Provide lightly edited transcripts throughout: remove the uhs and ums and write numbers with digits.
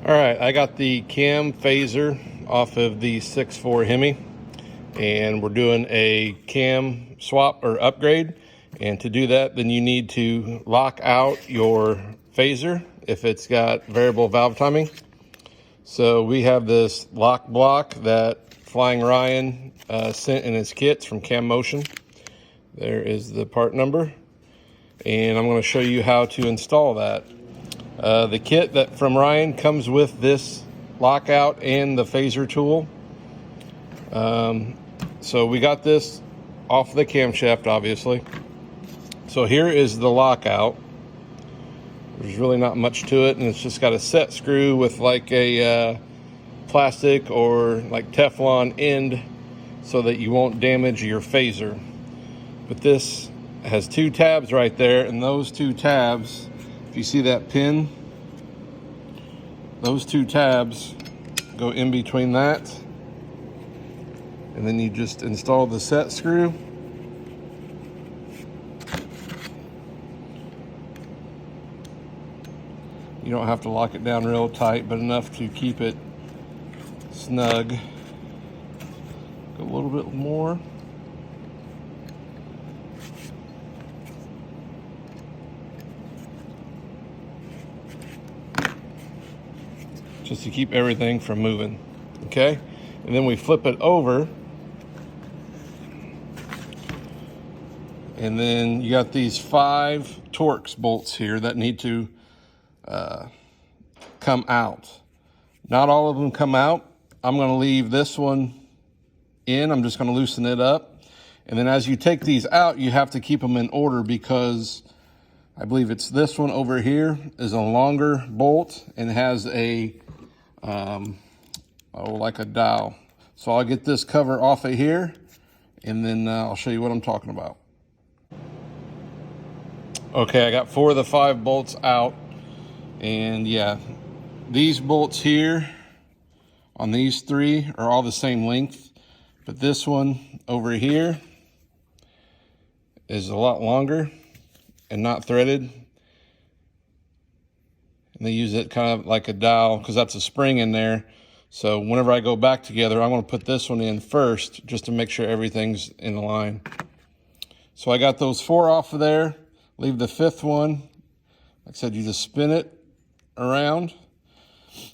All right, I got the cam phaser off of the 6.4 Hemi, and we're doing a cam swap or upgrade. And to do that, then you need to lock out your phaser if it's got variable valve timing. So we have this lock block that Flying Ryan sent in his kits from Cam Motion. There is the part number, and I'm going to show you how to install that. The kit that from Ryan comes with this lockout and the phaser tool. So we got this off the camshaft, obviously. So here is the lockout. There's really not much to it, and it's just got a set screw with like a plastic or like Teflon end so that you won't damage your phaser. But this has two tabs right there, and those two tabs, if you see that pin, those two tabs go in between that, and then you just install the set screw. You don't have to lock it down real tight, but enough to keep it snug. Go a little bit more. Just to keep everything from moving, okay? And then we flip it over, and then you got these 5 Torx bolts here that need to come out. Not all of them come out. I'm going to leave this one in. I'm just going to loosen it up. And then as you take these out, you have to keep them in order, because I believe it's this one over here is a longer bolt and has a like a dowel. So I'll get this cover off of here, and then I'll show you what I'm talking about. Okay, I got 4 of the 5 bolts out, and yeah, these bolts here on these 3 are all the same length, but this one over here is a lot longer and not threaded. And they use it kind of like a dowel because that's a spring in there. So whenever I go back together, I'm going to put this one in first just to make sure everything's in line. So I got those 4 off of there. Leave the 5th one. Like I said, you just spin it around.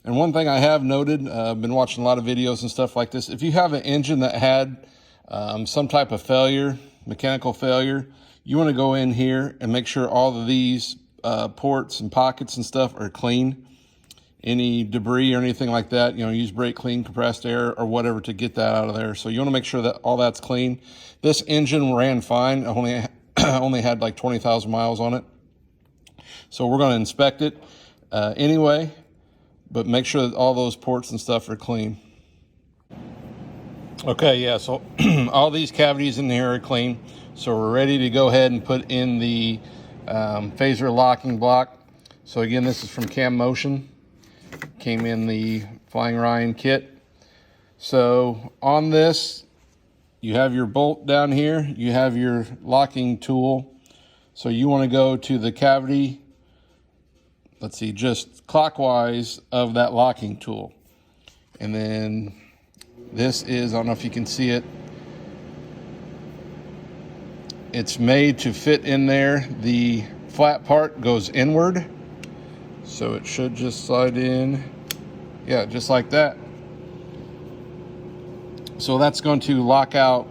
And one thing I have noted, I've been watching a lot of videos and stuff like this. If you have an engine that had some type of failure, mechanical failure, you want to go in here and make sure all of these ports and pockets and stuff are clean. Any debris or anything like that, you know, use brake clean, compressed air, or whatever to get that out of there. So you want to make sure that all that's clean. This engine ran fine. Only had like 20,000 miles on it. So we're going to inspect it anyway, but make sure that all those ports and stuff are clean. Okay, yeah, so all these cavities in here are clean. So we're ready to go ahead and put in the phaser locking block. So again, this is from Cam Motion. Came in the Flying Ryan kit. So on this, you have your bolt down here, you have your locking tool. So you want to go to the cavity, let's see, just clockwise of that locking tool. And then this is, I don't know if you can see it, it's made to fit in there. The flat part goes inward, so it should just slide in, yeah, just like that. So that's going to lock out,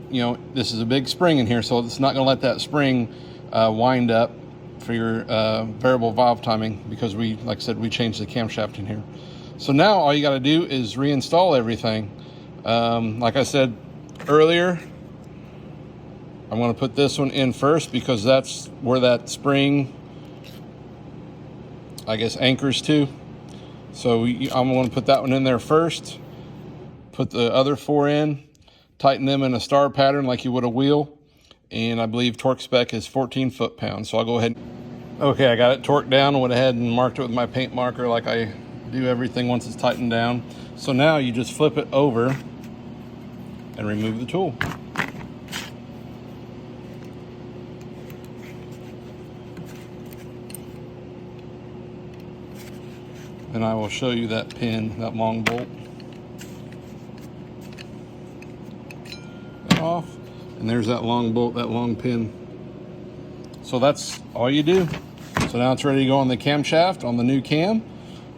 you know, this is a big spring in here, so it's not going to let that spring wind up for your variable valve timing, because we, like I said, we changed the camshaft in here. So now all you got to do is reinstall everything. Like I said earlier, I'm going to put this one in first because that's where that spring, I guess, anchors to. So I'm going to put that one in there first. Put the other 4 in, tighten them in a star pattern like you would a wheel. And I believe torque spec is 14 foot-pounds. So I'll go ahead. Okay, I got it torqued down. I went ahead and marked it with my paint marker like I do everything once it's tightened down. So now you just flip it over and remove the tool. and I will show you that pin, that long bolt. That off, and there's that long bolt, that long pin. So that's all you do. So now it's ready to go on the camshaft on the new cam,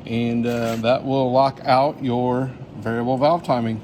and that will lock out your variable valve timing.